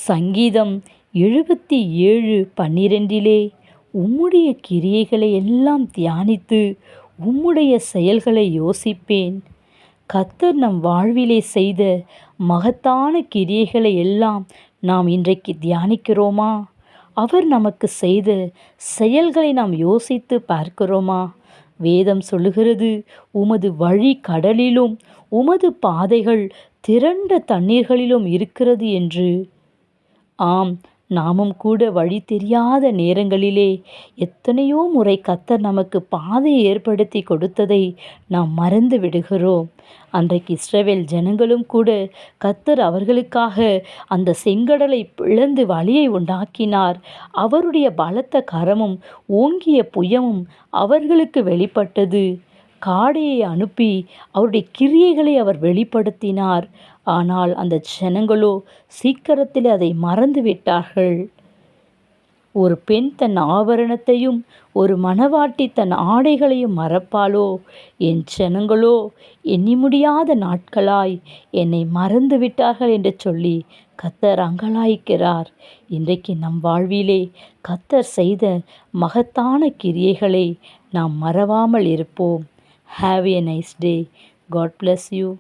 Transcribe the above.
சங்கீதம் 77:12 உம்முடைய கிரியைகளை எல்லாம் தியானித்து உம்முடைய செயல்களை யோசிப்பேன். கர்த்தர் நம் வாழ்விலே செய்த மகத்தான கிரியைகளை எல்லாம் நாம் இன்றைக்கு தியானிக்கிறோமா? அவர் நமக்கு செய்த செயல்களை நாம் யோசித்து பார்க்கிறோமா? வேதம் சொல்லுகிறது, உமது வழி கடலிலும் உமது பாதைகள் திரண்ட தண்ணீர்களிலும் இருக்கிறது என்று. ஆம், நாமும் கூட வழி தெரியாத நேரங்களிலே எத்தனையோ முறை கர்த்தர் நமக்கு பாதையை ஏற்படுத்தி கொடுத்ததை நாம் மறந்து விடுகிறோம். அன்றைக்கு இஸ்ரவேல் ஜனங்களும் கூட கர்த்தர் அவர்களுக்காக அந்த செங்கடலை பிளந்து வழியை உண்டாக்கினார். அவருடைய பலத்த கரமும் ஓங்கிய புயமும் அவர்களுக்கு வெளிப்பட்டது. காடையை அனுப்பி அவருடைய கிரியைகளை அவர் வெளிப்படுத்தினார். ஆனால் அந்த ஜனங்களோ சீக்கிரத்தில் அதை மறந்து விட்டார்கள். ஒரு பெண் தன் ஆபரணத்தையும் ஒரு மணவாட்டி தன் ஆடைகளையும் மறப்பாளோ? என் ஜனங்களோ எண்ணி முடியாத நாட்களாய் என்னை மறந்து விட்டார்கள் என்று சொல்லி கர்த்தர் அங்கலாய்க்கிறார். இன்றைக்கு நம் வாழ்விலே கர்த்தர் செய்த மகத்தான கிரியைகளை நாம் மறவாமல் இருப்போம். Have a nice day. God bless you.